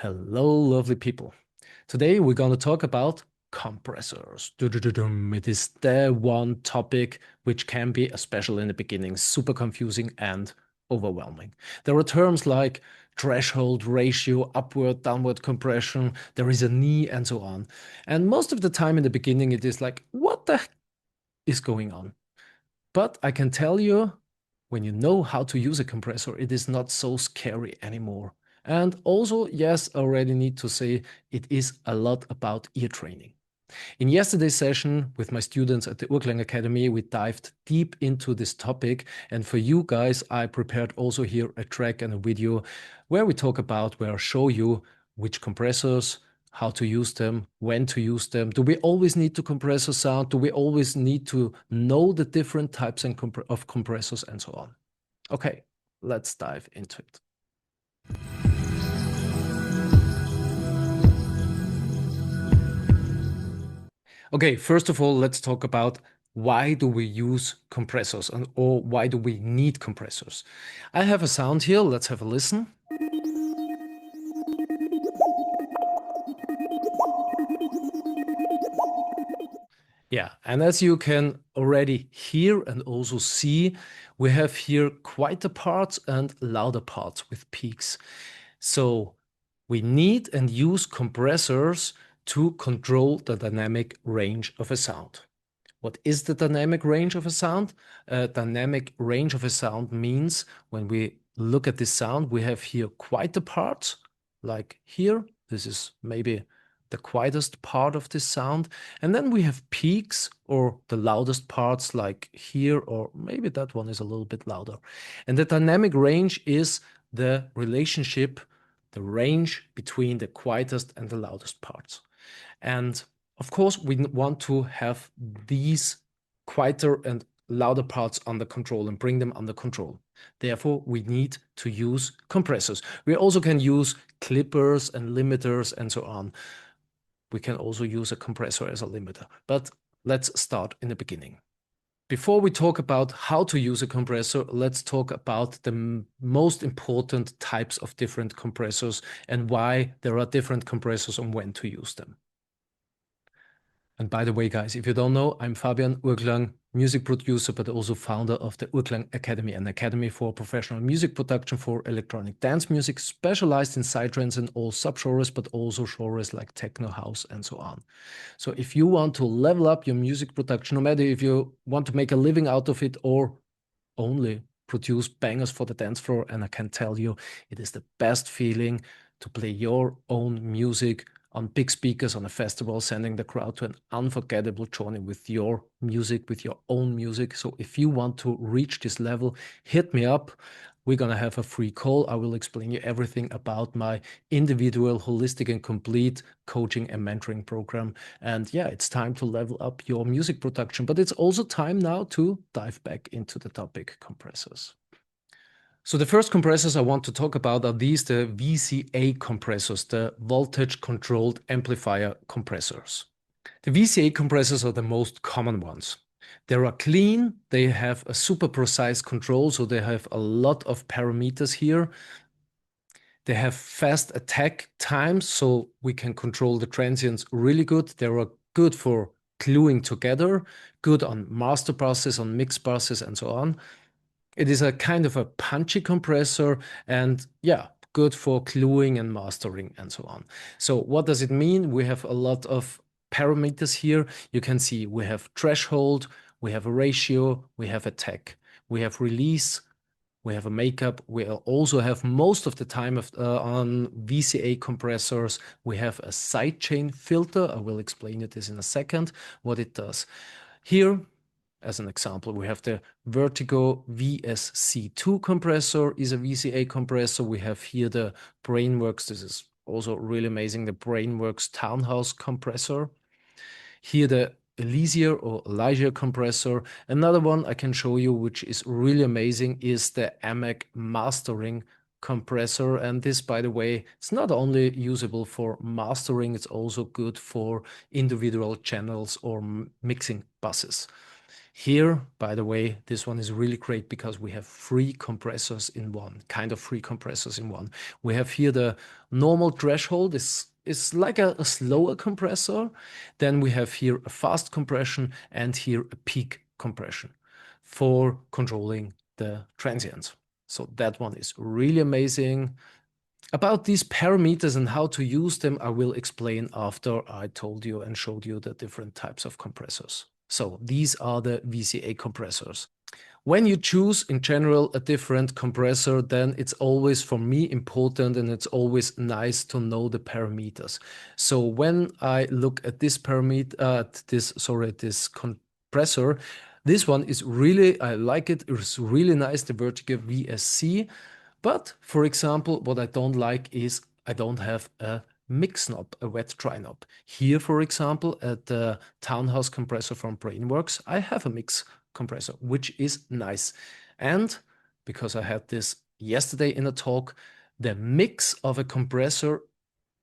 Hello, lovely people. Today we're going to talk about compressors. It is the one topic which can be, especially in the beginning, super confusing and overwhelming. There are terms like threshold, ratio, upward, downward compression, there is a knee, and so on. And most of the time in the beginning, it is like, what the heck is going on? But I can tell you, when you know how to use a compressor, it is not so scary anymore. And also, yes, I already need to say it is a lot about ear training. In yesterday's session with my students at the Urklang Academy, we dived deep into this topic. And for you guys, I prepared also here a track and a video where I show you which compressors, how to use them, when to use them. Do we always need to compress a sound? Do we always need to know the different types of compressors and so on? Okay, let's dive into it. Okay, first of all, let's talk about why do we use compressors or why do we need compressors? I have a sound here, let's have a listen. Yeah, and as you can already hear and also see, we have here quieter parts and louder parts with peaks. So we need and use compressors to control the dynamic range of a sound. What is the dynamic range of a sound? Dynamic range of a sound means when we look at this sound, we have here quieter parts, like here. This is maybe the quietest part of this sound. And then we have peaks or the loudest parts like here, or maybe that one is a little bit louder. And the dynamic range is the relationship, the range between the quietest and the loudest parts. And of course, we want to have these quieter and louder parts under control and bring them under control. Therefore, we need to use compressors. We also can use clippers and limiters and so on. We can also use a compressor as a limiter, but let's start in the beginning. Before we talk about how to use a compressor, let's talk about the most important types of different compressors and why there are different compressors and when to use them. And by the way, guys, if you don't know, I'm Fabian Urklang, music producer, but also founder of the Urklang Academy, an academy for professional music production for electronic dance music, specialized in psytrance and all subgenres, but also genres like techno, house, and so on. So if you want to level up your music production, no matter if you want to make a living out of it or only produce bangers for the dance floor, and I can tell you, it is the best feeling to play your own music on big speakers on a festival, sending the crowd to an unforgettable journey with your music, with your own music. So if you want to reach this level, hit me up. We're going to have a free call. I will explain you everything about my individual, holistic, and complete coaching and mentoring program. And yeah, it's time to level up your music production, but it's also time now to dive back into the topic compressors. So the first compressors I want to talk about are these, the VCA compressors, the voltage controlled amplifier compressors. The VCA compressors are the most common ones. They are clean, they have a super precise control, so they have a lot of parameters here. They have fast attack times, so we can control the transients really good. They are good for gluing together, good on master buses, on mix buses, and so on. It is a kind of a punchy compressor and yeah, good for gluing and mastering and so on. So what does it mean? We have a lot of parameters here. You can see we have threshold, we have a ratio, we have attack, we have release, we have a makeup. We also have most of the time on VCA compressors, we have a sidechain filter. I will explain this in a second, what it does. Here, as an example, we have the Vertigo VSC2 compressor is a VCA compressor. We have here the Brainworks. This is also really amazing. The Brainworks Townhouse compressor. Here the Elysier compressor. Another one I can show you, which is really amazing, is the AMAC mastering compressor. And this, by the way, it's not only usable for mastering, it's also good for individual channels or mixing buses. Here, by the way, this one is really great because we have three compressors in one, kind of three compressors in one. We have here the normal threshold is like a slower compressor. Then we have here a fast compression and here a peak compression for controlling the transients. So that one is really amazing. About these parameters and how to use them, I will explain after I told you and showed you the different types of compressors. So these are the VCA compressors. When you choose in general a different compressor, then it's always for me important and it's always nice to know the parameters. So when I look at this this compressor, this one is really, I like it. It's really nice, the Vertigo VSC. But for example, what I don't like is I don't have a mix knob, a wet dry knob. Here, for example, at the Townhouse compressor from Brainworks, I have a mix compressor, which is nice. And because I had this yesterday in a talk, the mix of a compressor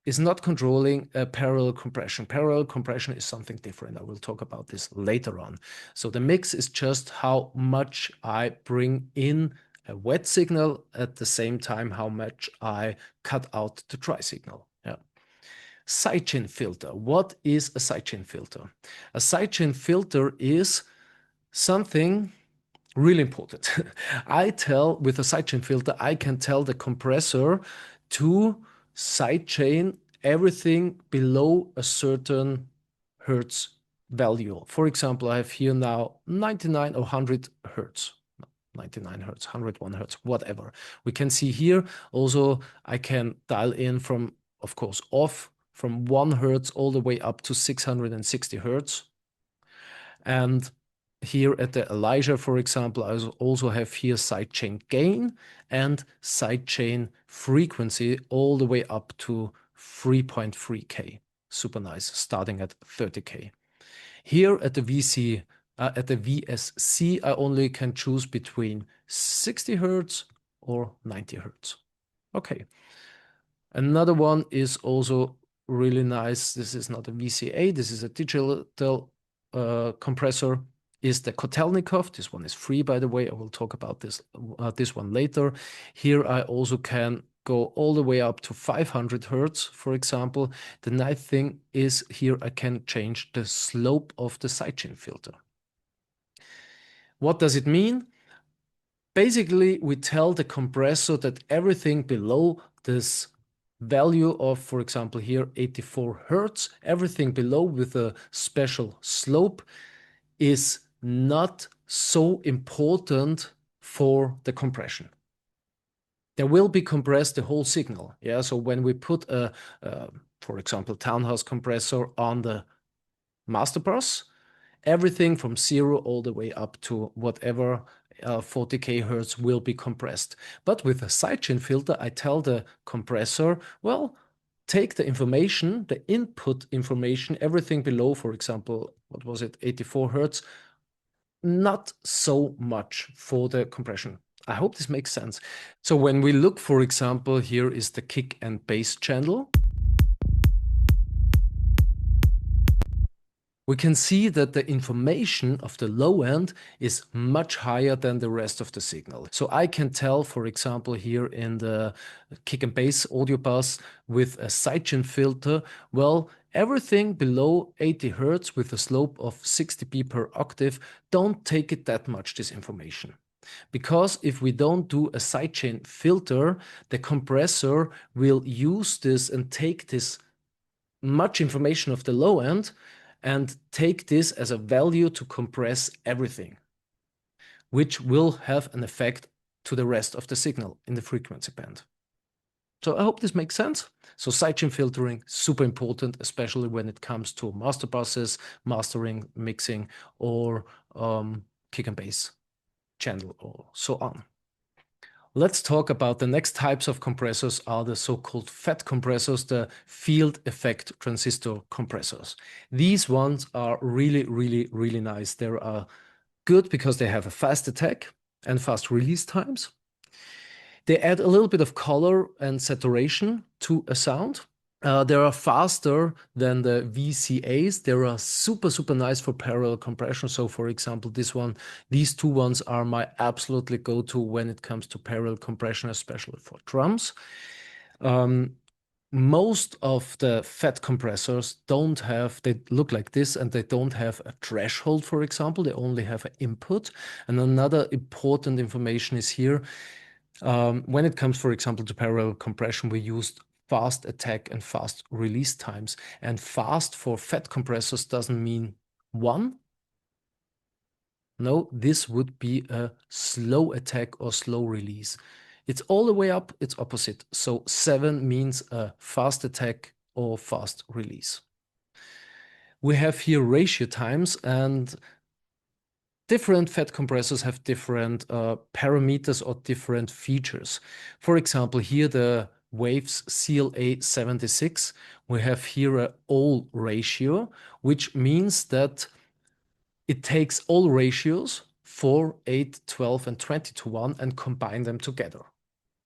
is not controlling a parallel compression. Parallel compression is something different. I will talk about this later on. So the mix is just how much I bring in a wet signal at the same time how much I cut out the dry signal. Yeah. Sidechain filter. What is a sidechain filter? A sidechain filter is something really important. With a sidechain filter, I can tell the compressor to sidechain everything below a certain hertz value. For example, I have here now 99 or 100 hertz. 99 hertz, 101 hertz, whatever. We can see here also I can dial in from, of course, off from 1 hertz all the way up to 660 hertz. And here at the Elijah, for example, I also have here sidechain gain and sidechain frequency all the way up to 3.3K. Super nice, starting at 30K. Here at the VSC, I only can choose between 60 hertz or 90 hertz. Okay. Another one is also really nice. This is not a VCA. This is a digital compressor. Is the Kotelnikov. This one is free, by the way. I will talk about this one later. Here I also can go all the way up to 500 hertz, for example. The nice thing is here I can change the slope of the sidechain filter. What does it mean? Basically, we tell the compressor that everything below this value of, for example, here 84 hertz, everything below with a special slope is not so important for the compression. There will be compressed the whole signal. Yeah, so when we put for example, Townhouse compressor on the master bus, everything from 0 all the way up to whatever 40K hertz will be compressed. But with a sidechain filter, I tell the compressor, well, take the information, the input information, everything below, for example, what was it, 84 hertz, not so much for the compression. I hope this makes sense. So when we look, for example, here is the kick and bass channel. We can see that the information of the low end is much higher than the rest of the signal. So I can tell, for example, here in the kick and bass audio bus with a sidechain filter, well, everything below 80 hertz with a slope of 60 dB per octave, don't take it that much, this information. Because if we don't do a sidechain filter, the compressor will use this and take this much information of the low end and take this as a value to compress everything, which will have an effect to the rest of the signal in the frequency band. So I hope this makes sense. So sidechain filtering, super important, especially when it comes to master buses, mastering, mixing, or kick and bass channel, or so on. Let's talk about the next types of compressors are the so-called FET compressors, the field effect transistor compressors. These ones are really, really, really nice. They are good because they have a fast attack and fast release times. They add a little bit of color and saturation to a sound. They are faster than the VCAs. They are super, super nice for parallel compression. So for example, these two ones are my absolutely go-to when it comes to parallel compression, especially for drums. Most of the FET compressors they look like this, and they don't have a threshold, for example. They only have an input. And another important information is here. When it comes, for example, to parallel compression, we used fast attack and fast release times. And fast for FET compressors doesn't mean 1. No, this would be a slow attack or slow release. It's all the way up, it's opposite. So 7 means a fast attack or fast release. We have here ratio times, and different FET compressors have different parameters or different features. For example, here the Waves CLA76, we have here a all ratio, which means that it takes all ratios 4, 8, 12, and 20 to 1 and combine them together.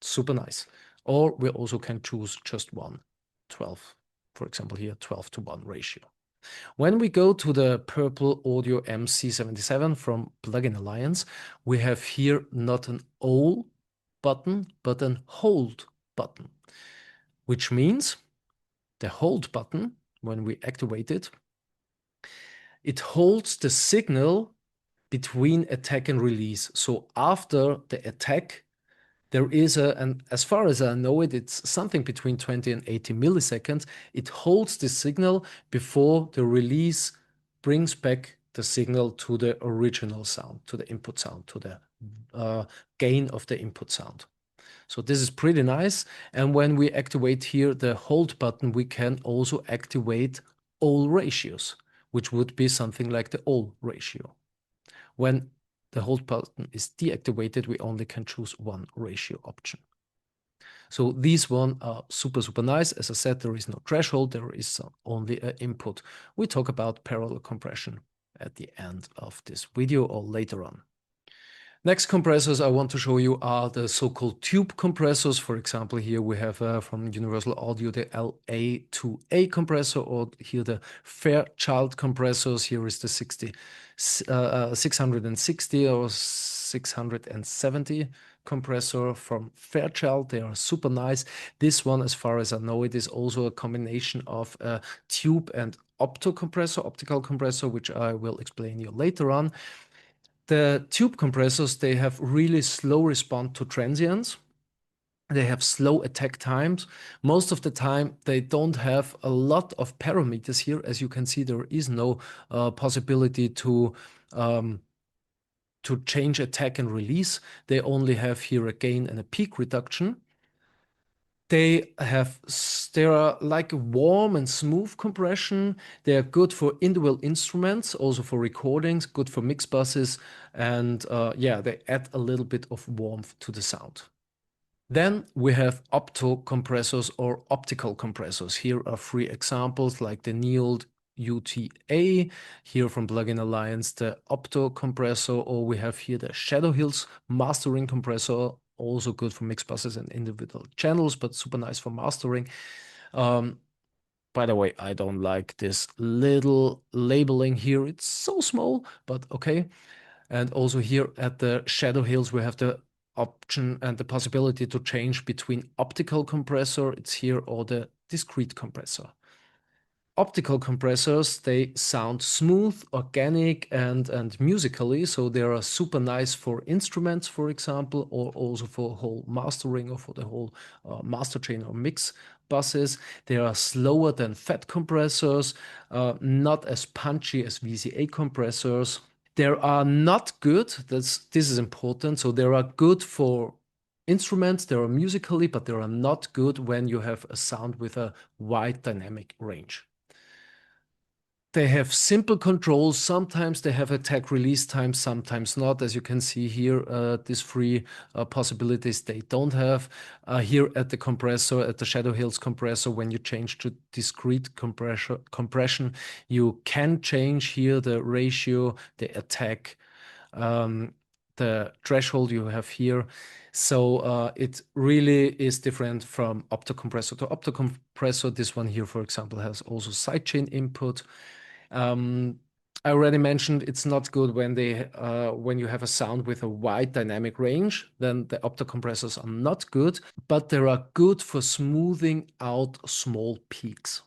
Super nice. Or we also can choose just one, 12. For example, here 12 to 1 ratio. When we go to the Purple Audio MC77 from Plugin Alliance, we have here not an all button, but an hold button, which means the hold button, when we activate it, it holds the signal between attack and release. So after the attack, there is and as far as I know it, it's something between 20 and 80 milliseconds. It holds the signal before the release brings back the signal to the original sound, to the input sound, to the gain of the input sound. So this is pretty nice. And when we activate here the hold button, we can also activate all ratios, which would be something like the all ratio. When the hold button is deactivated, we only can choose one ratio option. So these ones are super, super nice. As I said, there is no threshold, there is only an input. We talk about parallel compression at the end of this video or later on. Next compressors I want to show you are the so-called tube compressors. For example, here we have from Universal Audio the LA2A compressor, or here the Fairchild compressors. Here is the 660 or 670 compressor from Fairchild. They are super nice. This one, as far as I know, it is also a combination of a tube and OPTO compressor, optical compressor, which I will explain you later on. The tube compressors, they have really slow response to transients. They have slow attack times. Most of the time, they don't have a lot of parameters here. As you can see, there is no possibility to change attack and release. They only have here a gain and a peak reduction. They are like a warm and smooth compression. They are good for individual instruments, also for recordings, good for mix buses, and yeah, they add a little bit of warmth to the sound. Then we have opto compressors or optical compressors. Here are 3 examples, like the Neold UTA, here from Plugin Alliance, the OPTO compressor, or we have here the Shadow Hills mastering compressor, also good for mix buses and individual channels, but super nice for mastering. By the way, I don't like this little labeling here. It's so small, but okay. And also here at the Shadow Hills, we have the option and the possibility to change between optical compressor, it's here, or the discrete compressor. Optical compressors, they sound smooth, organic, and musically, so they are super nice for instruments, for example, or also for whole mastering or for the whole master chain or mix buses. They are slower than FET compressors, not as punchy as VCA compressors. They are not good, this is important, so they are good for instruments, they are musically, but they are not good when you have a sound with a wide dynamic range. They have simple controls. Sometimes they have attack release time, sometimes not. As you can see here, these 3 possibilities they don't have. Here at the compressor, at the Shadow Hills compressor, when you change to discrete compression, you can change here the ratio, the attack. the threshold you have here. So it really is different from opto compressor to opto compressor. This one here, for example, has also sidechain input. I already mentioned it's not good when you have a sound with a wide dynamic range, then the opto compressors are not good, but they are good for smoothing out small peaks,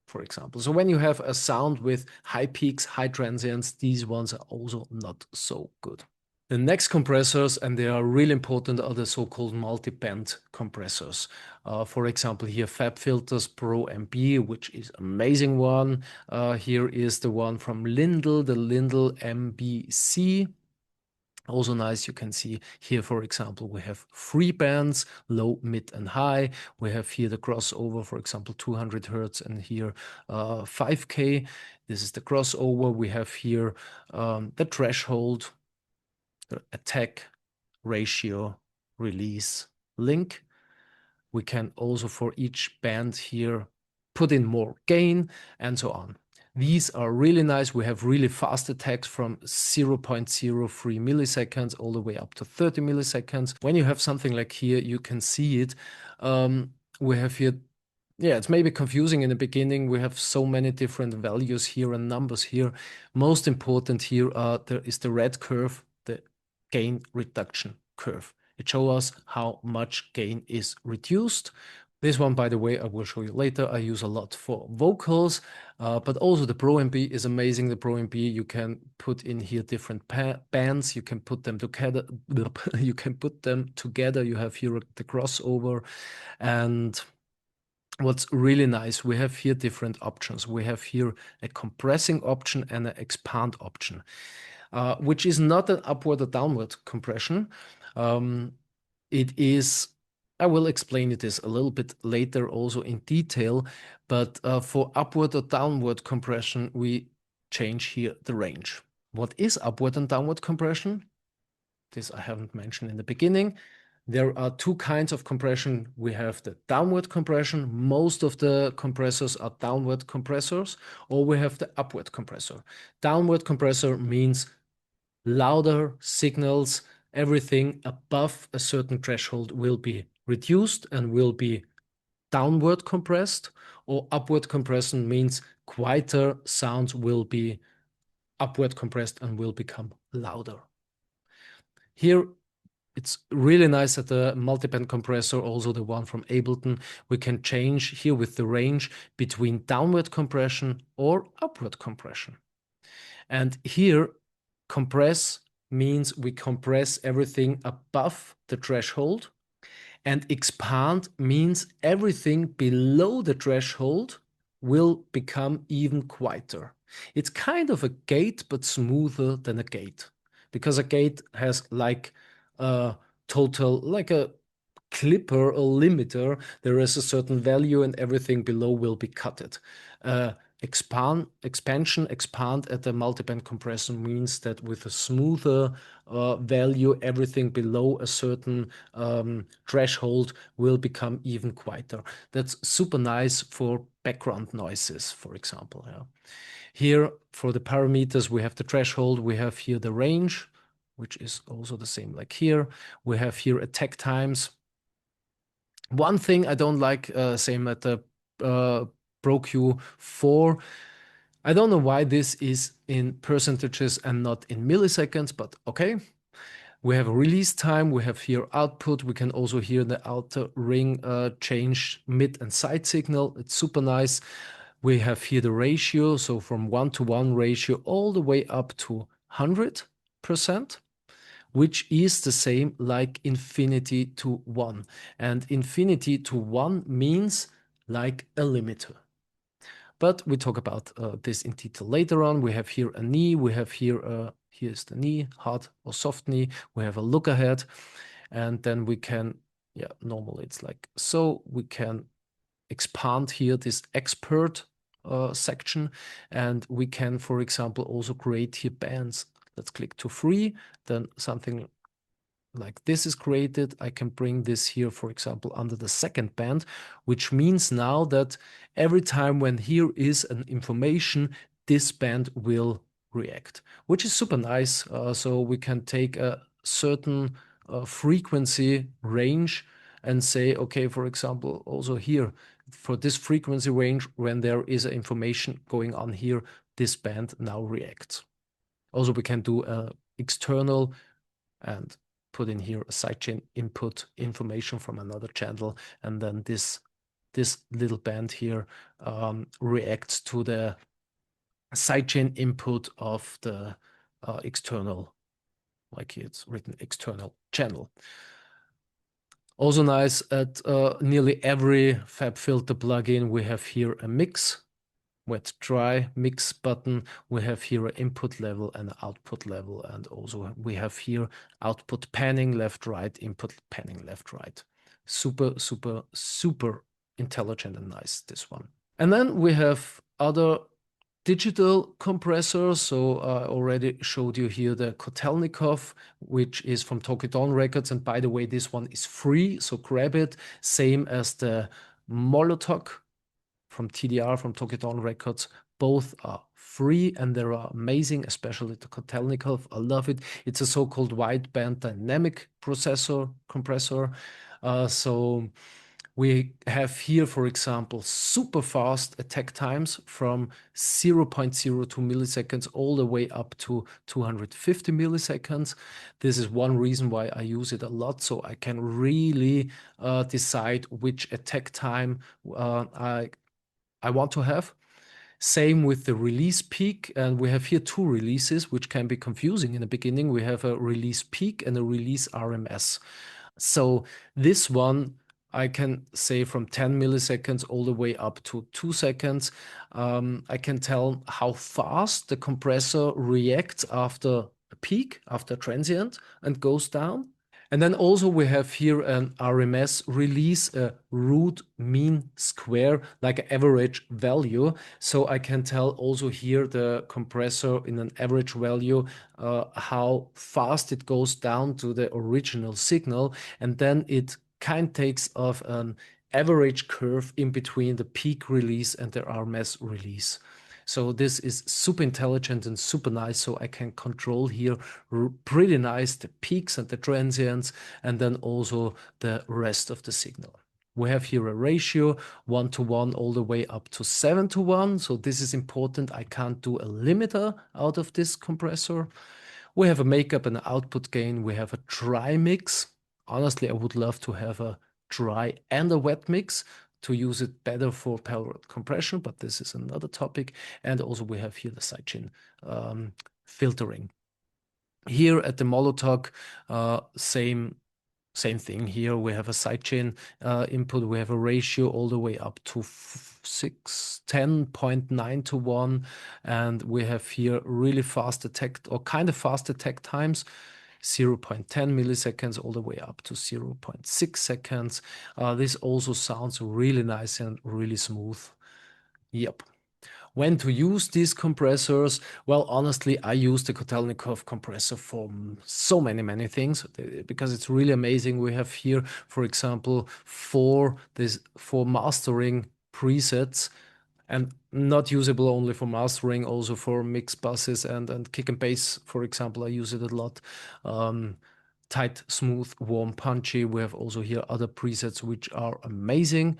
for example. So when you have a sound with high peaks, high transients, these ones are also not so good. The next compressors, and they are really important, are the so-called multiband compressors. For example, here FET filters Pro MB, which is amazing one. Here is the one from Lindl, the Lindl MBC. Also nice, you can see here, for example, we have 3 bands, low, mid, and high. We have here the crossover, for example, 200 Hertz, and here 5K. This is the crossover. We have here the threshold, attack, ratio, release, link. We can also for each band here put in more gain and so on. These are really nice. We have really fast attacks from 0.03 milliseconds all the way up to 30 milliseconds. When you have something like here, you can see it. We have here, yeah, it's maybe confusing in the beginning. We have so many different values here and numbers here. Most important here there is the red curve, the gain reduction curve. It shows us how much gain is reduced. This one, by the way, I will show you later. I use a lot for vocals, but also the Pro MB is amazing. The Pro MB, you can put in here different bands. You can put them together. You can put them together. You have here the crossover. And what's really nice, we have here different options. We have here a compressing option and an expand option. Which is not an upward or downward compression. It is, I will explain this a little bit later also in detail, but for upward or downward compression, we change here the range. What is upward and downward compression? This I haven't mentioned in the beginning. There are 2 kinds of compression. We have the downward compression. Most of the compressors are downward compressors, or we have the upward compressor. Downward compressor means louder signals, everything above a certain threshold will be reduced and will be downward compressed, or upward compression means quieter sounds will be upward compressed and will become louder. Here, it's really nice that the multiband compressor, also the one from Ableton, we can change here with the range between downward compression or upward compression. And here, compress means we compress everything above the threshold, and expand means everything below the threshold will become even quieter. It's kind of a gate, but smoother than a gate, because a gate has like a total, like a clipper or limiter. There is a certain value and everything below will be cutted. Expand at the multiband compressor means that with a smoother value, everything below a certain threshold will become even quieter. That's super nice for background noises, for example. Yeah. Here, for the parameters, we have the threshold, we have here the range, which is also the same like here. We have here attack times. One thing I don't like, same at the Pro Q4. I don't know why this is in percentages and not in milliseconds, but okay. We have a release time, we have here output, we can also hear the outer ring change mid and side signal. It's super nice. We have here the ratio, so from 1-to-1 ratio all the way up to 100%, which is the same like infinity to 1. And infinity to 1 means like a limiter. But we talk about this in detail later on. We have here a knee, we have here, here's the knee, hard or soft knee. We have a look ahead, and then we can, yeah, normally it's like so. We can expand here this expert section, and we can, for example, also create here bands. Let's click to free, then something like this is created. I can bring this here, for example, under the second band, which means now that every time when here is an information, this band will react, which is super nice. So we can take a certain frequency range and say, okay, for example, also here, for this frequency range, when there is information going on here, this band now reacts. Also, we can do external and put in here a sidechain input information from another channel, and then this little band here reacts to the sidechain input of the external, like it's written, external channel. Also nice, at nearly every FabFilter plugin we have here a mix, wet dry mix button. We have here an input level and an output level, and also we have here output panning left right, input panning left right. Super intelligent and nice, this one. And then we have other digital compressors. So I already showed you here the Kotelnikov, which is from Tokyo Records. And by the way, this one is free, so grab it. Same as the Molotov from TDR, from Tokyo Records. Both are free and they are amazing, especially the Kotelnikov. I love it. It's a so-called wideband dynamic compressor. So we have here, for example, super fast attack times from 0.02 milliseconds all the way up to 250 milliseconds. This is one reason why I use it a lot, so I can really decide which attack time I want to have. Same with the release peak, and we have here two releases, which can be confusing in the beginning. We have a release peak and a release RMS. So this one, I can say from 10 milliseconds all the way up to 2 seconds. I can tell how fast the compressor reacts after a peak, after a transient, and goes down. And then also we have here an RMS release, a root mean square, like an average value. So I can tell also here the compressor in an average value, how fast it goes down to the original signal. And then it kind of takes off an average curve in between the peak release and the RMS release. So this is super intelligent and super nice. So I can control here pretty nice the peaks and the transients, and then also the rest of the signal. We have here a ratio 1:1 all the way up to 7:1. So this is important. I can't do a limiter out of this compressor. We have a makeup and an output gain. We have a dry mix. Honestly, I would love to have a dry and a wet mix to use it better for parallel compression, but this is another topic. And also we have here the sidechain filtering. Here at the Molotov, same thing here. We have a sidechain input. We have a ratio all the way up to 10.9:1. And we have here really fast attack, or kind of fast attack times. 0.10 milliseconds all the way up to 0.6 seconds. This also sounds really nice and really smooth. Yep. When to use these compressors? Well, honestly, I use the Kotelnikov compressor for so many things, because it's really amazing. We have here, for example, four mastering presets, and not usable only for mastering, also for mix buses and kick and bass, for example. I use it a lot. Tight, smooth, warm, punchy. We have also here other presets which are amazing.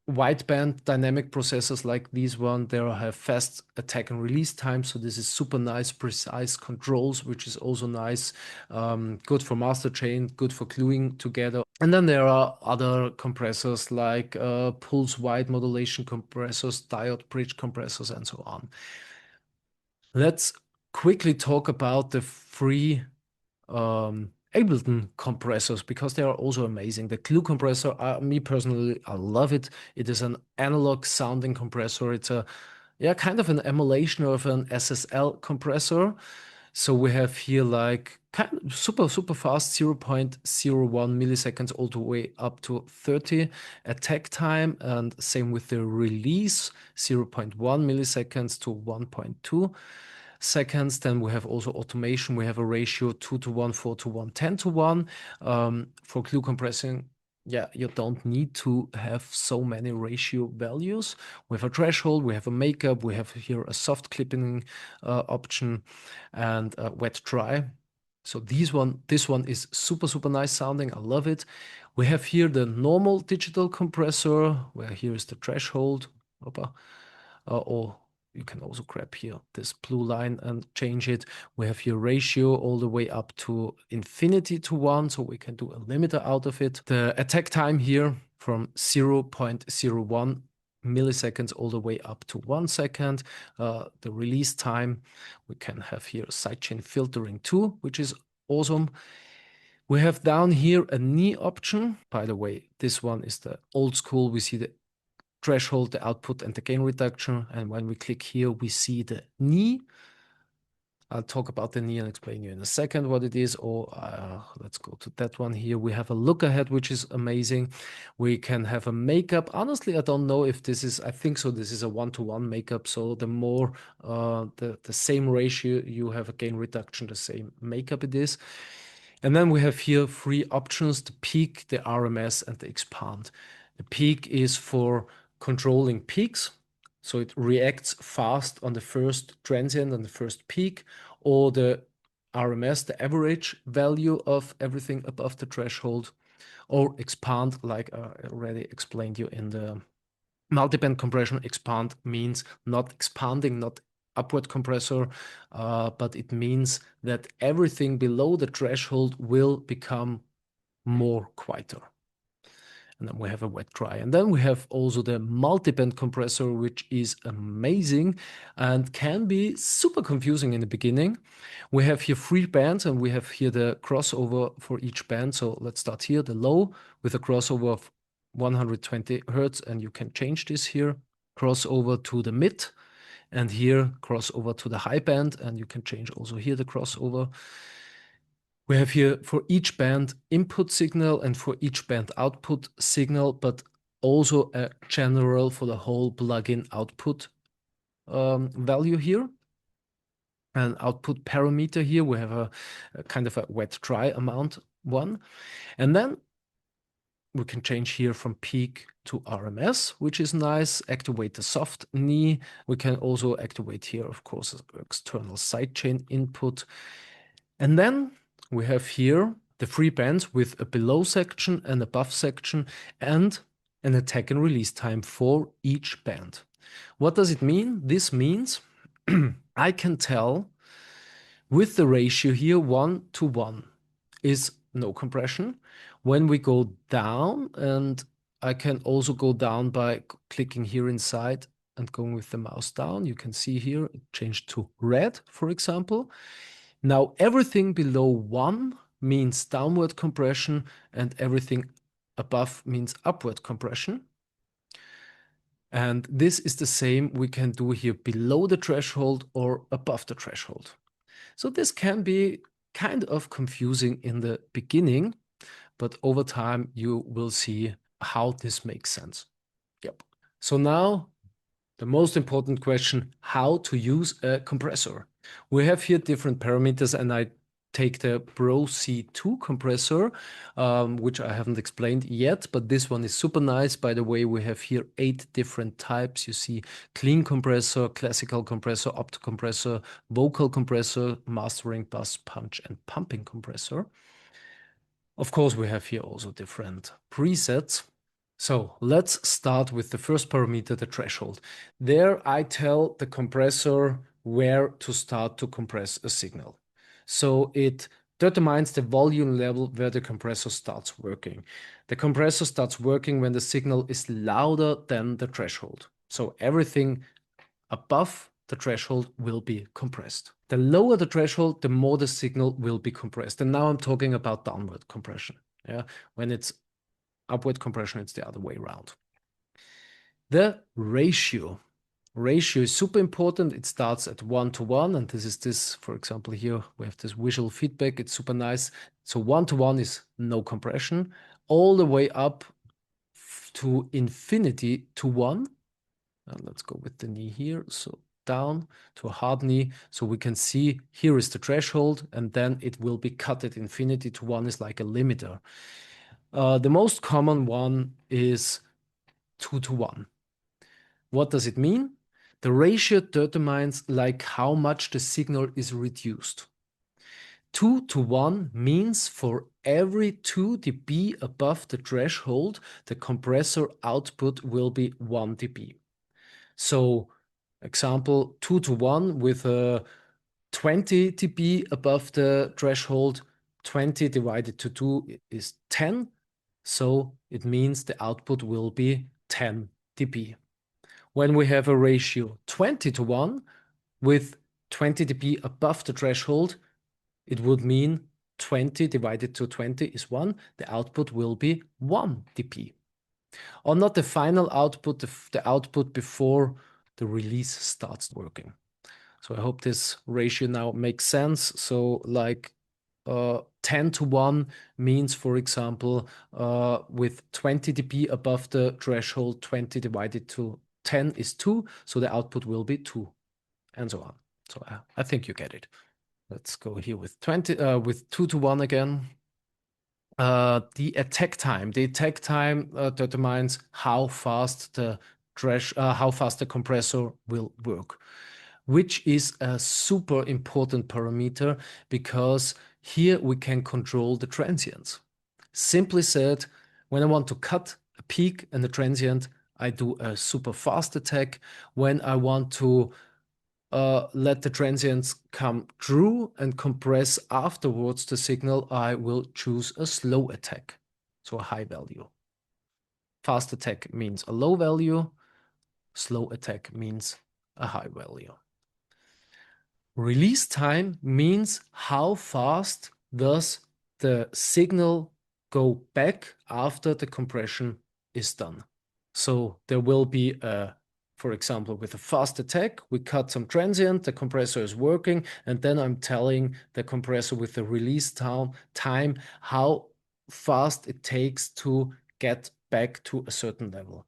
Wideband dynamic processors like this one, they have fast attack and release time. So this is super nice, precise controls, which is also nice. Good for master chain, good for gluing together. And then there are other compressors like pulse wide modulation compressors, diode bridge compressors, and so on. Let's quickly talk about the free Ableton compressors, because they are also amazing. The glue compressor, me personally, I love it. It is an analog sounding compressor. It's a kind of an emulation of an SSL compressor. So we have here like kind of super fast 0.01 milliseconds all the way up to 30 attack time, and same with the release 0.1 milliseconds to 1.2 seconds. Then we have also automation. We have a ratio 2:1, 4:1, 10:1. For glue compressing, you don't need to have so many ratio values. We have a threshold, we have a makeup, we have here a soft clipping option, and wet dry. So this one is super, super nice sounding. I love it. We have here the normal digital compressor, where here is the threshold. Or you can also grab here this blue line and change it. We have here ratio all the way up to infinity to 1, so we can do a limiter out of it. The attack time here from 0.01 milliseconds all the way up to 1 second. The release time, we can have here sidechain filtering too, which is awesome. We have down here a knee option. By the way, this one is the old school. We see the threshold, the output, and the gain reduction. And when we click here, we see the knee. I'll talk about the knee and explain you in a second what it is. Or let's go to that one here. We have a look ahead, which is amazing. We can have a makeup. Honestly, I don't know if this is, I think so. This is a 1-to-1 makeup. So the more the same ratio you have a gain reduction, the same makeup it is. And then we have here 3 options: the peak, the RMS, and the expand. The peak is for controlling peaks. So it reacts fast on the first transient and the first peak, or the RMS, the average value of everything above the threshold, or expand, like I already explained you in the multiband compression. Expand means not expanding, not upward compressor, but it means that everything below the threshold will become more quieter. And then we have a wet dry. And then we have also the multiband compressor, which is amazing and can be super confusing in the beginning. We have here 3 bands, and we have here the crossover for each band. So let's start here, the low, with a crossover of 120 Hertz, and you can change this here. Crossover to the mid, and here crossover to the high band, and you can change also here the crossover. We have here for each band input signal and for each band output signal, but also a general for the whole plugin output value here. An output parameter here, we have a kind of a wet dry amount one. And then we can change here from peak to RMS, which is nice. Activate the soft knee. We can also activate here, of course, external sidechain input. And then we have here the 3 bands with a below section and above section, and an attack and release time for each band. What does it mean? This means I can tell with the ratio here 1-to-1 is no compression. When we go down, and I can also go down by clicking here inside and going with the mouse down, you can see here it changed to red, for example. Now everything below 1 means downward compression, and everything above means upward compression. And this is the same we can do here below the threshold or above the threshold. So this can be kind of confusing in the beginning, but over time you will see how this makes sense. Yep. So now the most important question: how to use a compressor. We have here different parameters, and I take the Pro C2 compressor, which I haven't explained yet, but this one is super nice. By the way, we have here 8 different types. You see clean compressor, classical compressor, opto compressor, vocal compressor, mastering, bus, punch, and pumping compressor. Of course, we have here also different presets. So let's start with the first parameter, the threshold. There I tell the compressor where to start to compress a signal. So it determines the volume level where the compressor starts working. The compressor starts working when the signal is louder than the threshold. So everything above the threshold will be compressed. The lower the threshold, the more the signal will be compressed. And now I'm talking about downward compression. Yeah, when it's upward compression, it's the other way around. The ratio. Ratio is super important. It starts at 1-to-1, and this is this, for example, here we have this visual feedback. It's super nice. So 1-to-1 is no compression, all the way up to infinity to 1. And let's go with the knee here. So down to a hard knee. So we can see here is the threshold, and then it will be cut at infinity to 1 is like a limiter. The most common one is 2-to-1. What does it mean? The ratio determines like how much the signal is reduced. 2 to 1 means for every 2 dB above the threshold, the compressor output will be 1 dB. So, example 2 to 1 with a 20 dB above the threshold, 20 divided to 2 is 10. So it means the output will be 10 dB. When we have a ratio 20 to 1 with 20 dB above the threshold, it would mean 20 divided to 20 is 1. The output will be 1 dB. Or not the final output, the output before the release starts working. So I hope this ratio now makes sense. So like 10 to 1 means, for example, with 20 dB above the threshold, 20 divided to 10 is 2. So the output will be 2 and so on. So I think you get it. Let's go here with 2 to 1 again. The attack time. The attack time determines how fast the compressor will work, which is a super important parameter because here we can control the transients. Simply said, when I want to cut a peak and a transient, I do a super fast attack. When I want to let the transients come through and compress afterwards the signal, I will choose a slow attack, so a high value. Fast attack means a low value, slow attack means a high value. Release time means how fast does the signal go back after the compression is done. So there will be a, for example, with a fast attack, we cut some transient, the compressor is working, and then I'm telling the compressor with the release time how fast it takes to get back to a certain level.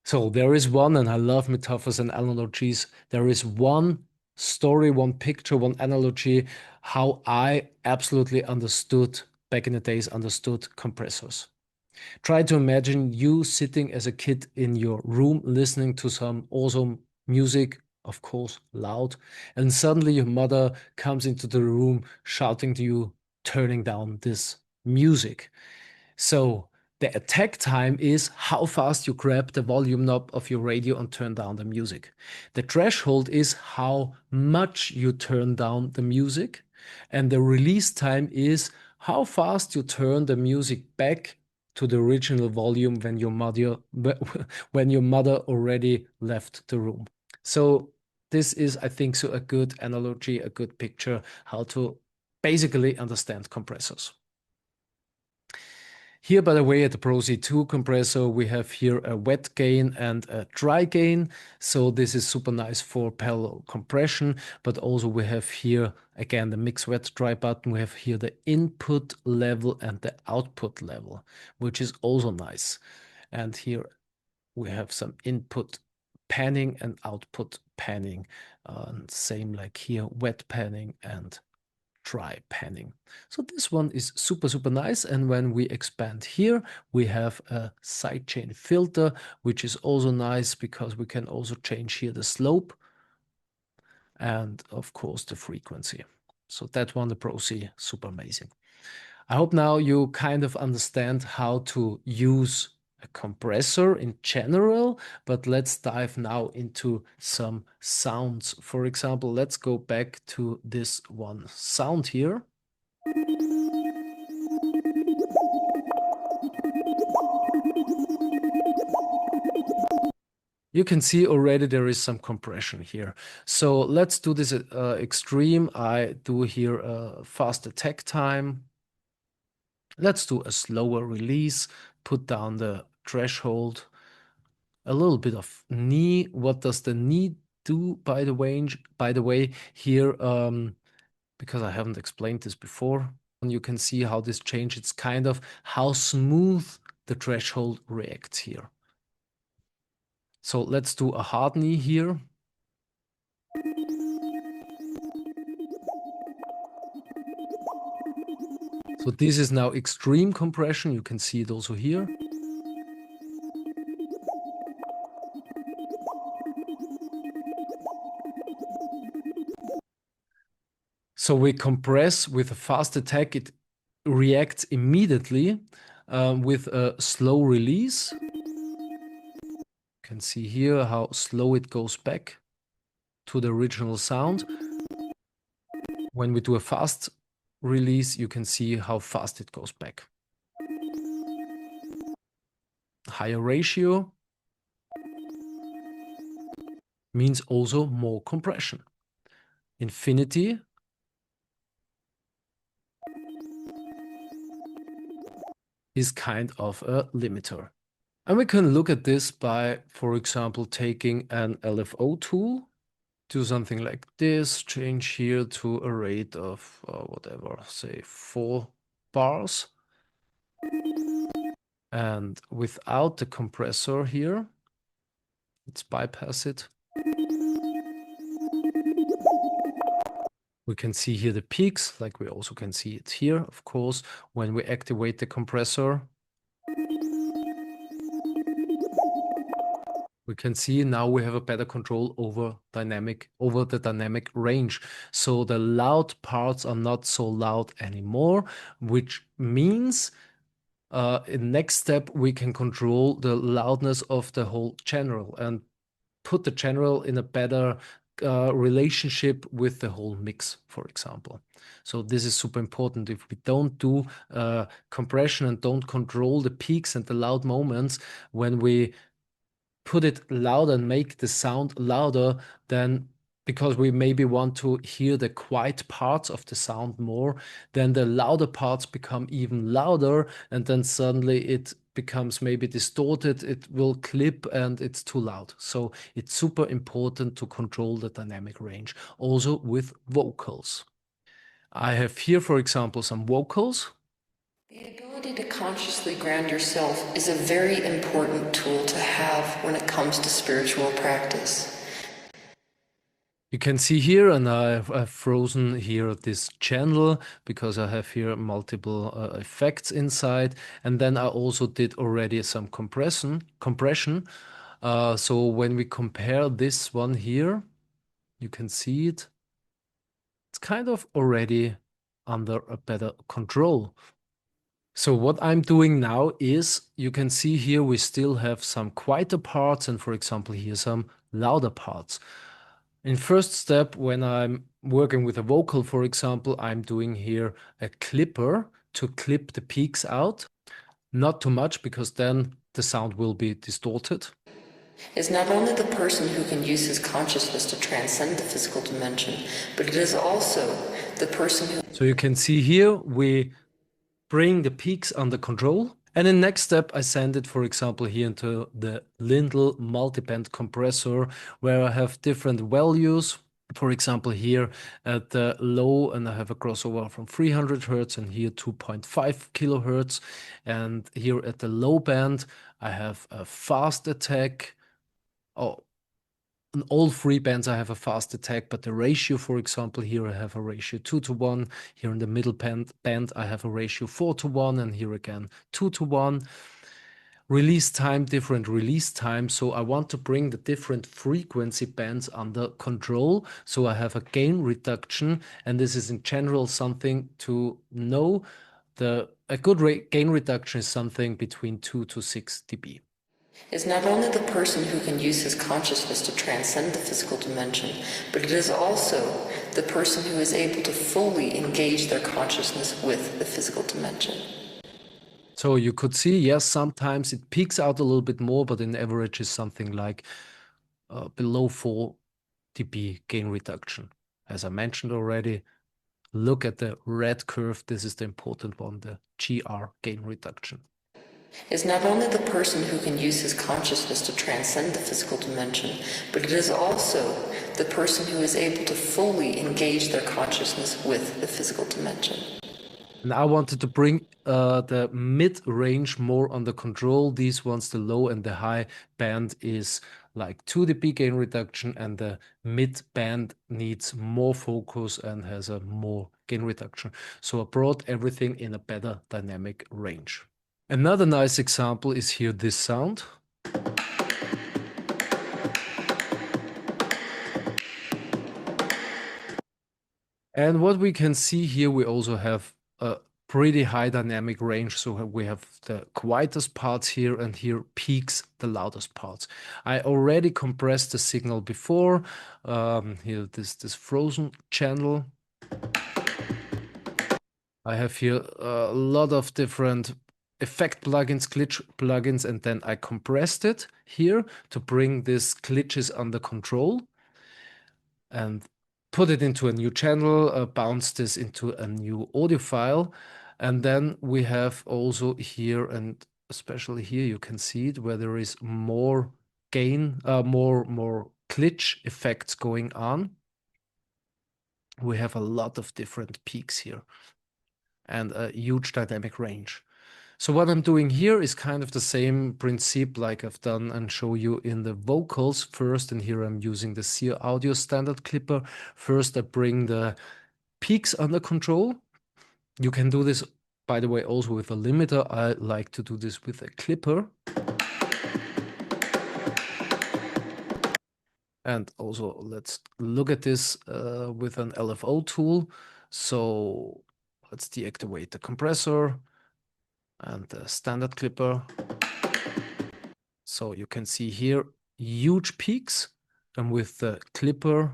So there is one, and I love metaphors and analogies, there is one story, one picture, one analogy, how I absolutely understood, back in the days, understood compressors. Try to imagine you sitting as a kid in your room listening to some awesome music, of course, loud, and suddenly your mother comes into the room shouting to you, turning down this music. So the attack time is how fast you grab the volume knob of your radio and turn down the music. The threshold is how much you turn down the music. And the release time is how fast you turn the music back to the original volume when your mother already left the room. So this is, I think, so a good analogy, a good picture how to basically understand compressors. Here, by the way, at the Pro C2 compressor, we have here a wet gain and a dry gain. So this is super nice for parallel compression, but also we have here, again, the mix wet dry button. We have here the input level and the output level, which is also nice. And here we have some input panning and output panning. Same like here, wet panning and dry panning. So this one is super, super nice. And when we expand here, we have a sidechain filter, which is also nice because we can also change here the slope and of course the frequency. So that one, the Pro C, super amazing. I hope now you kind of understand how to use a compressor in general, but let's dive now into some sounds. For example, let's go back to this one sound here. You can see already there is some compression here. So let's do this extreme. I do here a fast attack time. Let's do a slower release, put down the threshold, a little bit of knee. What does the knee do, by the way, here, because I haven't explained this before, and you can see how this changes. It's kind of how smooth the threshold reacts here. So let's do a hard knee here. So this is now extreme compression. You can see it also here. So we compress with a fast attack, it reacts immediately with a slow release. You can see here how slow it goes back to the original sound. When we do a fast release, you can see how fast it goes back. Higher ratio means also more compression. Infinity is kind of a limiter. And we can look at this by, for example, taking an LFO tool, do something like this, change here to a rate of whatever, say 4 bars. And without the compressor here, let's bypass it. We can see here the peaks, like we also can see it here, of course, when we activate the compressor. We can see now we have a better control over the dynamic range. So the loud parts are not so loud anymore, which means in next step we can control the loudness of the whole channel and put the channel in a better relationship with the whole mix, for example. So this is super important. If we don't do compression and don't control the peaks and the loud moments, when we put it louder and make the sound louder, then because we maybe want to hear the quiet parts of the sound more, then the louder parts become even louder, and then suddenly it becomes maybe distorted, it will clip, and it's too loud. So it's super important to control the dynamic range, also with vocals. I have here, for example, some vocals. The ability to consciously ground yourself is a very important tool to have when it comes to spiritual practice. You can see here, and I've frozen here this channel because I have here multiple effects inside. And then I also did already some compression. So when we compare this one here, you can see it. It's kind of already under a better control. So what I'm doing now is, you can see here we still have some quieter parts and, for example, here some louder parts. In first step, when I'm working with a vocal, for example, I'm doing here a clipper to clip the peaks out. Not too much, because then the sound will be distorted. Is not only the person who can use his consciousness to transcend the physical dimension, but it is also the person who... So you can see here, we bring the peaks under control. And in next step, I send it, for example, here into the Lindl multiband compressor, where I have different values. For example, here at the low, and I have a crossover from 300 Hertz, and here 2.5 kilohertz. And here at the low band, I have a fast attack. Oh, in all 3 bands I have a fast attack, but the ratio, for example, here I have a ratio 2:1. Here in the middle band I have a ratio 4:1, and here again 2:1. Release time, different release time. So I want to bring the different frequency bands under control. So I have a gain reduction, and this is in general something to know. A good gain reduction is something between 2 to 6 dB. Is not only the person who can use his consciousness to transcend the physical dimension, but it is also the person who is able to fully engage their consciousness with the physical dimension. So you could see, yes, sometimes it peaks out a little bit more, but in average is something like below 4 dB gain reduction. As I mentioned already, look at the red curve. This is the important one, the GR gain reduction. Is not only the person who can use his consciousness to transcend the physical dimension, but it is also the person who is able to fully engage their consciousness with the physical dimension. And I wanted to bring the mid-range more under control. These ones, the low and the high band is like 2 dB gain reduction, and the mid band needs more focus and has a more gain reduction. So I brought everything in a better dynamic range. Another nice example is here this sound. And what we can see here, we also have a pretty high dynamic range. So we have the quietest parts here, and here peaks the loudest parts. I already compressed the signal before. Here, this frozen channel. I have here a lot of different effect plugins, glitch plugins, and then I compressed it here to bring these glitches under control and put it into a new channel, bounce this into a new audio file. And then we have also here, and especially here, you can see it where there is more gain, more glitch effects going on. We have a lot of different peaks here and a huge dynamic range. So what I'm doing here is kind of the same principle like I've done and show you in the vocals first. And here I'm using the Sear Audio standard clipper. First, I bring the peaks under control. You can do this, by the way, also with a limiter. I like to do this with a clipper. And also let's look at this with an LFO tool. So let's deactivate the compressor and the standard clipper. So you can see here huge peaks, and with the clipper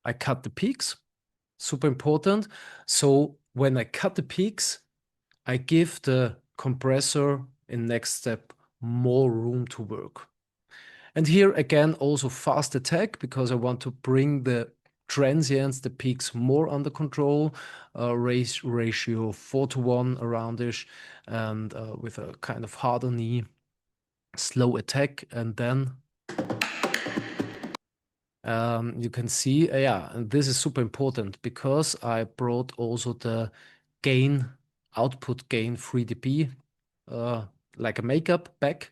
I cut the peaks. Super important. So when I cut the peaks, I give the compressor in next step more room to work. And here again also fast attack, because I want to bring the transients, the peaks, more under control. Ratio 4:1 aroundish, and with a kind of harder knee, slow attack. And then you can see, yeah, and this is super important because I brought also the gain, output gain 3 dB, like a makeup back,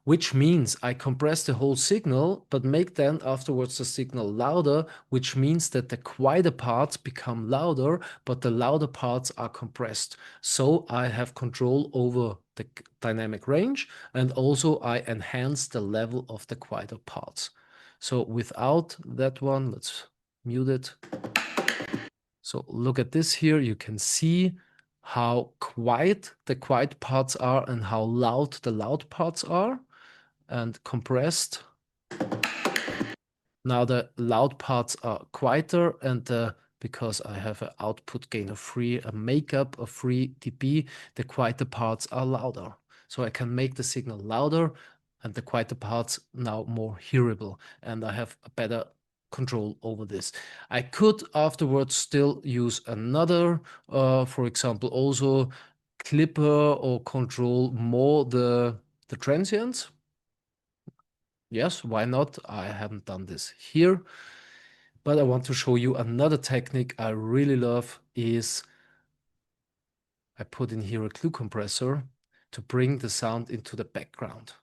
which means I compress the whole signal, but make then afterwards the signal louder, which means that the quieter parts become louder, but the louder parts are compressed. So I have control over the dynamic range, and also I enhance the level of the quieter parts. So without that one, let's mute it. So look at this here. You can see how quiet the quiet parts are and how loud the loud parts are, and compressed. Now the loud parts are quieter, and because I have an output gain of 3, a makeup of 3 dB, the quieter parts are louder. So I can make the signal louder and the quieter parts now more hearable, and I have a better control over this. I could afterwards still use another, for example, also clipper or control more the transients. Yes, why not? I haven't done this here, but I want to show you another technique I really love is I put in here a glue compressor to bring the sound into the background.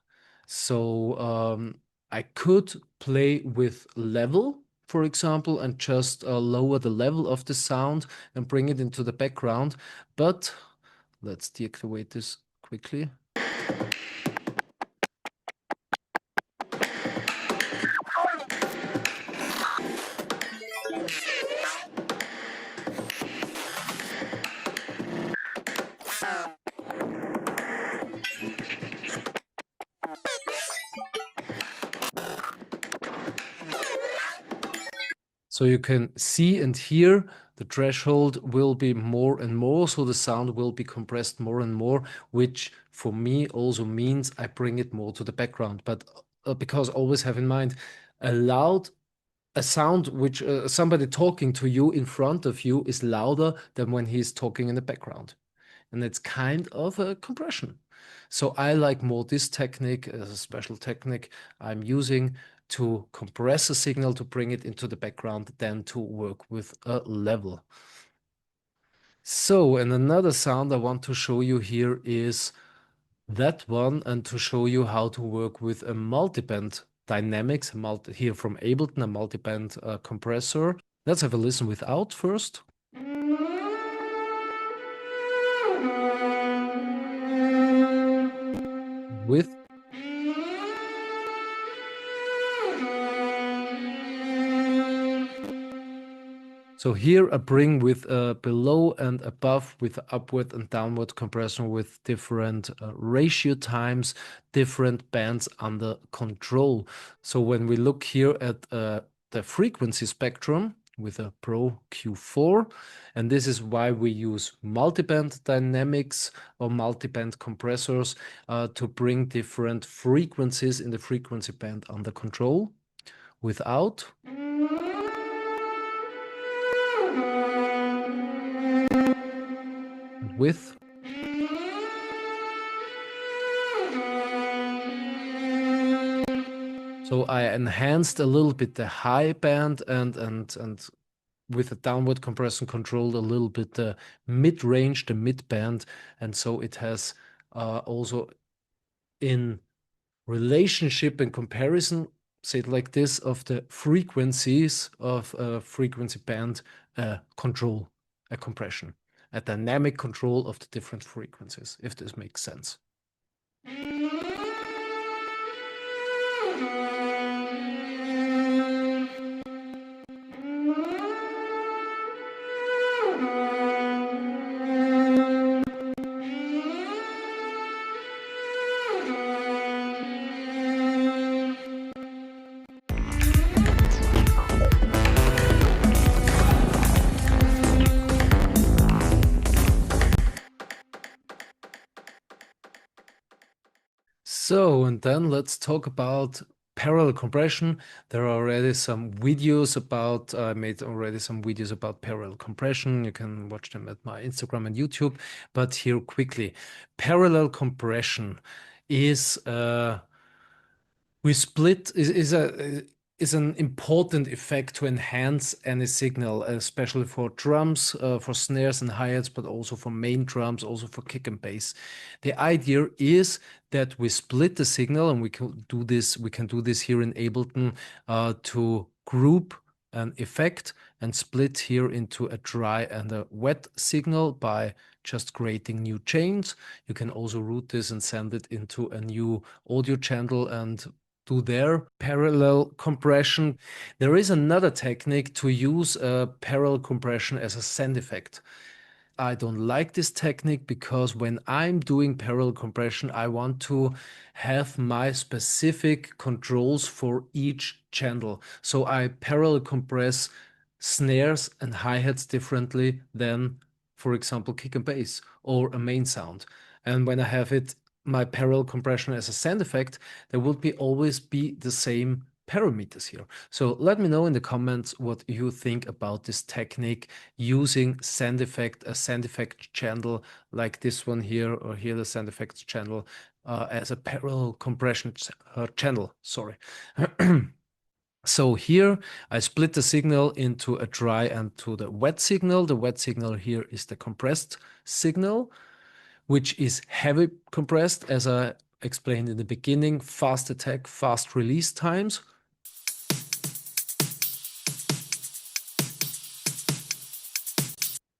So I could play with level, for example, and just lower the level of the sound and bring it into the background. But let's deactivate this quickly. So you can see and hear the threshold will be more and more, so the sound will be compressed more and more, which for me also means I bring it more to the background. But because always have in mind, a sound which somebody talking to you in front of you is louder than when he's talking in the background. And it's kind of a compression. So I like more this technique as a special technique I'm using to compress a signal to bring it into the background than to work with a level. So, and another sound I want to show you here is that one, and to show you how to work with a multiband dynamics, here from Ableton, a multiband compressor. Let's have a listen without first. With. So here I bring with below and above with upward and downward compression with different ratio times, different bands under control. So when we look here at the frequency spectrum with a Pro Q4, and this is why we use multiband dynamics or multiband compressors to bring different frequencies in the frequency band under control. Without, and with. So I enhanced a little bit the high band and with a downward compression controlled a little bit the mid-range, the mid-band, and so it has also in relationship and comparison, say it like this, of the frequencies of a frequency band control, a compression, a dynamic control of the different frequencies, if this makes sense. So, and then let's talk about parallel compression. There are already some videos about, I made already some videos about parallel compression. You can watch them at my Instagram and YouTube. But here quickly, parallel compression is we split is an important effect to enhance any signal, especially for drums, for snares and hi-hats, but also for main drums, also for kick and bass. The idea is that we split the signal, and we can do this. We can do this here in Ableton to group an effect and split here into a dry and a wet signal by just creating new chains. You can also route this and send it into a new audio channel and do their parallel compression. There is another technique to use parallel compression as a send effect. I don't like this technique because when I'm doing parallel compression, I want to have my specific controls for each channel. So I parallel compress snares and hi-hats differently than, for example, kick and bass or a main sound. And when I have it, my parallel compression as a send effect, there will always be the same parameters here. So let me know in the comments what you think about this technique using send effect, a send effect channel like this one here, or here the send effects channel as a parallel compression channel, sorry. So here I split the signal into a dry and to the wet signal. The wet signal here is the compressed signal, which is heavy compressed, as I explained in the beginning, fast attack, fast release times.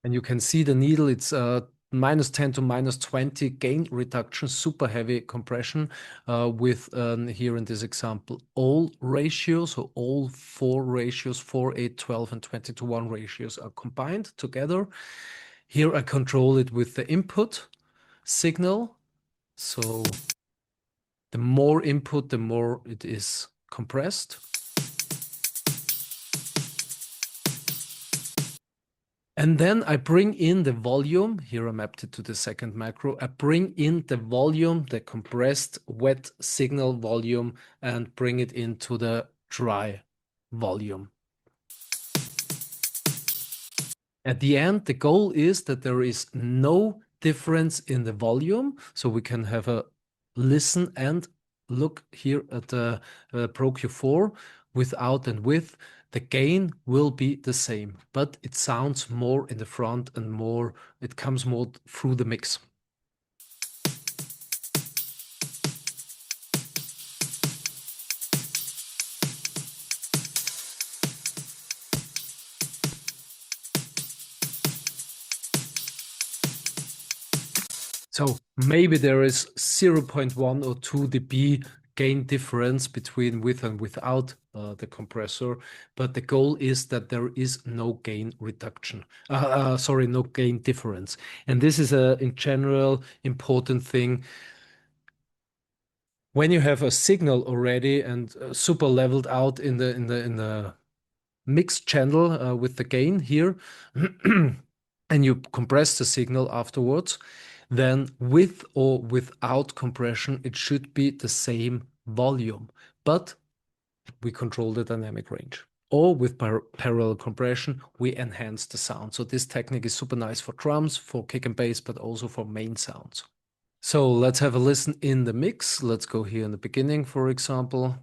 And you can see the needle, it's -10 to -20 gain reduction, super heavy compression with here in this example, all ratios, so all four ratios, 4, 8, 12, and 20:1 ratios are combined together. Here I control it with the input signal. So the more input, the more it is compressed. And then I bring in the volume. Here I mapped it to the second macro. I bring in the volume, the compressed wet signal volume, and bring it into the dry volume. At the end, the goal is that there is no difference in the volume. So we can have a listen and look here at the Pro Q4 without and with. The gain will be the same, but it sounds more in the front and more, it comes more through the mix. So maybe there is 0.1 or 2 dB gain difference between with and without the compressor, but the goal is that there is no gain reduction. Sorry, no gain difference. And this is a, in general, important thing. When you have a signal already and super leveled out in the mixed channel with the gain here, and you compress the signal afterwards, then with or without compression, it should be the same volume, but we control the dynamic range. Or with parallel compression, we enhance the sound. So this technique is super nice for drums, for kick and bass, but also for main sounds. So let's have a listen in the mix. Let's go here in the beginning, for example,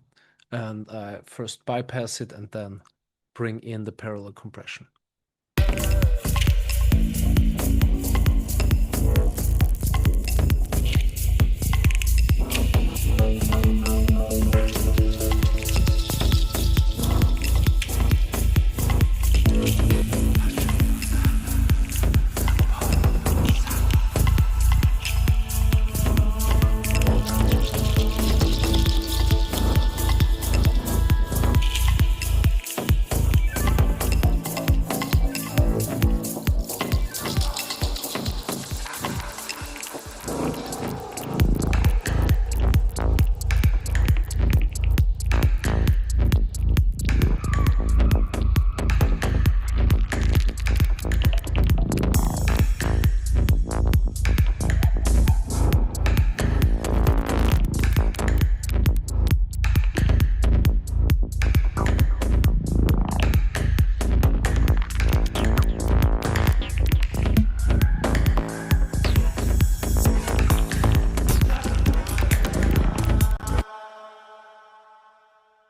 and first bypass it and then bring in the parallel compression.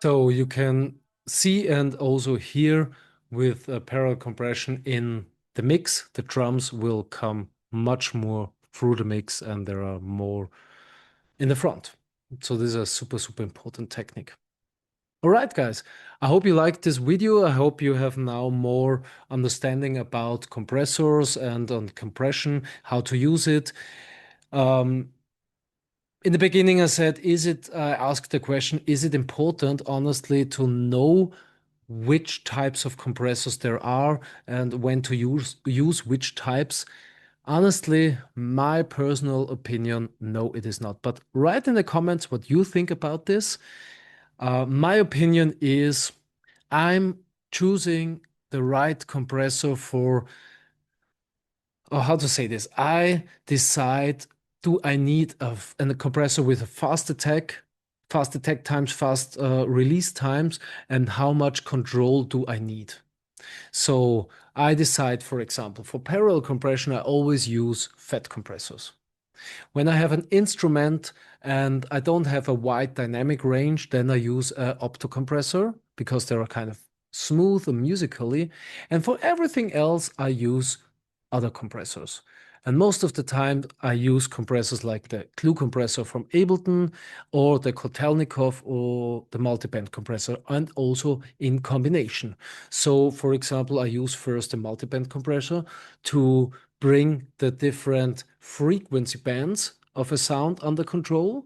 So you can see and also hear with parallel compression in the mix, the drums will come much more through the mix and there are more in the front. So this is a super, super important technique. All right, guys, I hope you liked this video. I hope you have now more understanding about compressors and on compression, how to use it. In the beginning, I said, I asked the question, is it important, honestly, to know which types of compressors there are and when to use which types? Honestly, my personal opinion, no, it is not. But write in the comments what you think about this. My opinion is I'm choosing the right compressor for, or how to say this, I decide, do I need a compressor with a fast attack times, fast release times, and how much control do I need? So I decide, for example, for parallel compression, I always use FET compressors. When I have an instrument and I don't have a wide dynamic range, then I use an OPTO compressor because they are kind of smooth and musically. And for everything else, I use other compressors. And most of the time, I use compressors like the glue compressor from Ableton or the Kotelnikov or the multiband compressor, and also in combination. So, for example, I use first a multiband compressor to bring the different frequency bands of a sound under control.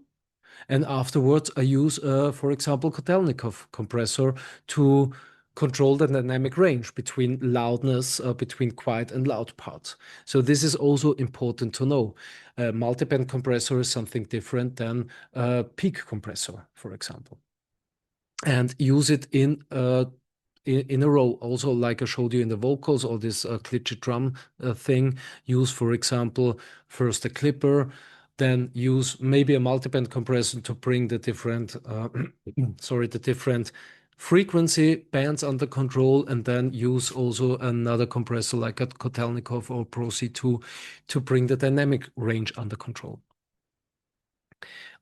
And afterwards, I use, for example, Kotelnikov compressor to control the dynamic range between loudness, between quiet and loud parts. So this is also important to know. Multiband compressor is something different than a peak compressor, for example. And use it in a row. Also, like I showed you in the vocals or this glitchy drum thing, use, for example, first a clipper, then use maybe a multiband compressor to bring the different, the different frequency bands under control, and then use also another compressor like a Kotelnikov or Pro C2 to bring the dynamic range under control.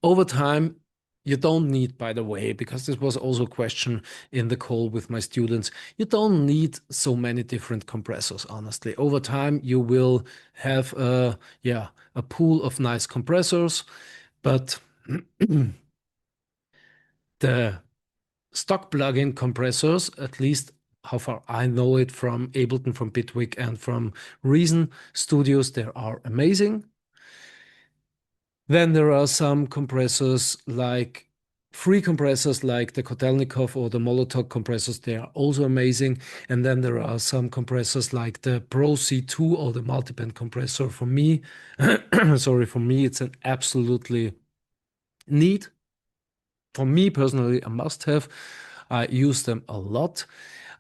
Over time, you don't need, by the way, because this was also a question in the call with my students, you don't need so many different compressors, honestly. Over time, you will have a pool of nice compressors, but the stock plugin compressors, at least how far I know it from Ableton, from Bitwig, and from Reason Studios, they are amazing. Then there are some compressors like free compressors like the Kotelnikov or the Molotov compressors. They are also amazing. And then there are some compressors like the Pro C2 or the multiband compressor. For me, sorry, for me, it's an absolutely need. For me personally, a must-have. I use them a lot,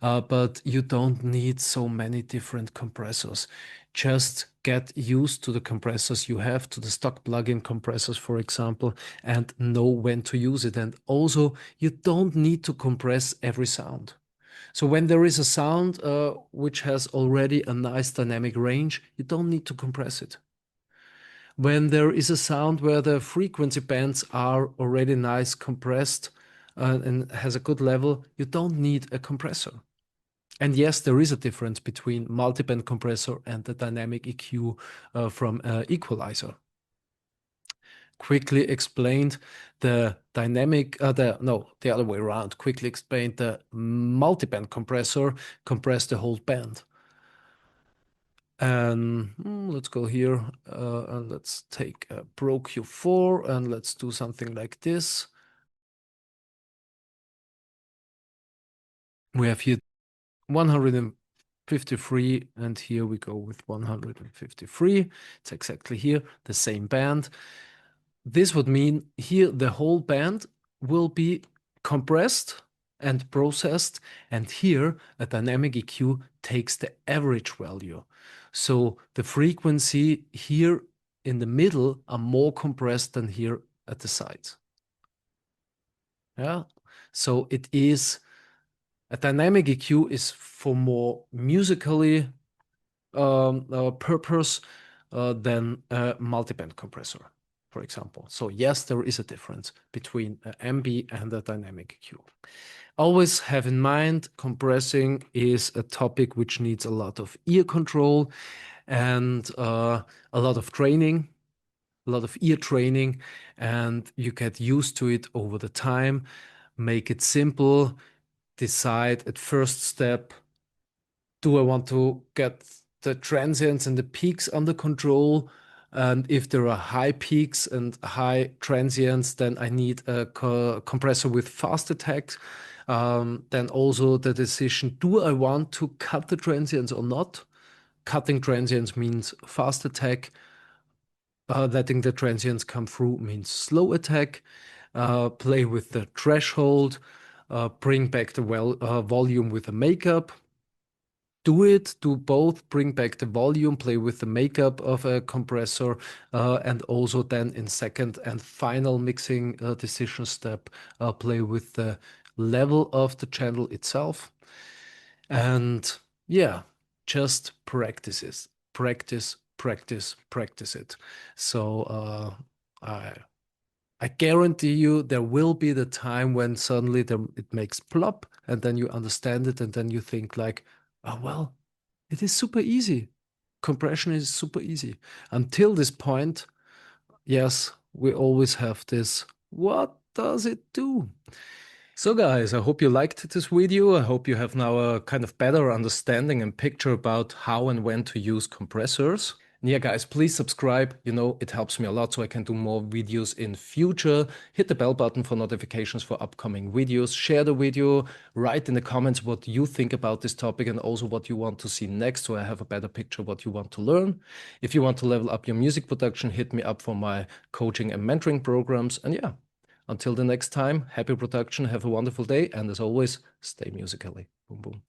but you don't need so many different compressors. Just get used to the compressors you have, to the stock plugin compressors, for example, and know when to use it. And also, you don't need to compress every sound. So when there is a sound which has already a nice dynamic range, you don't need to compress it. When there is a sound where the frequency bands are already nice compressed and has a good level, you don't need a compressor. And yes, there is a difference between multiband compressor and the dynamic EQ from equalizer. Quickly explained the dynamic, the other way around, quickly explained the multiband compressor compress the whole band. And let's go here and let's take a Pro Q4 and let's do something like this. We have here 153 and here we go with 153. It's exactly here, the same band. This would mean here the whole band will be compressed and processed, and here a dynamic EQ takes the average value. So the frequency here in the middle are more compressed than here at the sides. Yeah, so it is a dynamic EQ is for more musically purpose than a multiband compressor, for example. So yes, there is a difference between an MB and a dynamic EQ. Always have in mind, compressing is a topic which needs a lot of ear control and a lot of training, a lot of ear training, and you get used to it over the time. Make it simple. Decide at first step, do I want to get the transients and the peaks under control? And if there are high peaks and high transients, then I need a compressor with fast attacks. Then also the decision, do I want to cut the transients or not? Cutting transients means fast attack. Letting the transients come through means slow attack. Play with the threshold. Bring back the volume with a makeup. Do both, bring back the volume, play with the makeup of a compressor, and also then in second and final mixing decision step, play with the level of the channel itself. And yeah, just practice it. Practice, practice, practice it. So I guarantee you there will be the time when suddenly it makes plop and then you understand it and then you think like, oh, well, it is super easy. Compression is super easy. Until this point, yes, we always have this, what does it do? So guys, I hope you liked this video. I hope you have now a kind of better understanding and picture about how and when to use compressors. And yeah, guys, please subscribe. You know, it helps me a lot so I can do more videos in future. Hit the bell button for notifications for upcoming videos. Share the video. Write in the comments what you think about this topic and also what you want to see next so I have a better picture of what you want to learn. If you want to level up your music production, hit me up for my coaching and mentoring programs. And yeah, until the next time, happy production, have a wonderful day, and as always, stay musically. Boom, boom.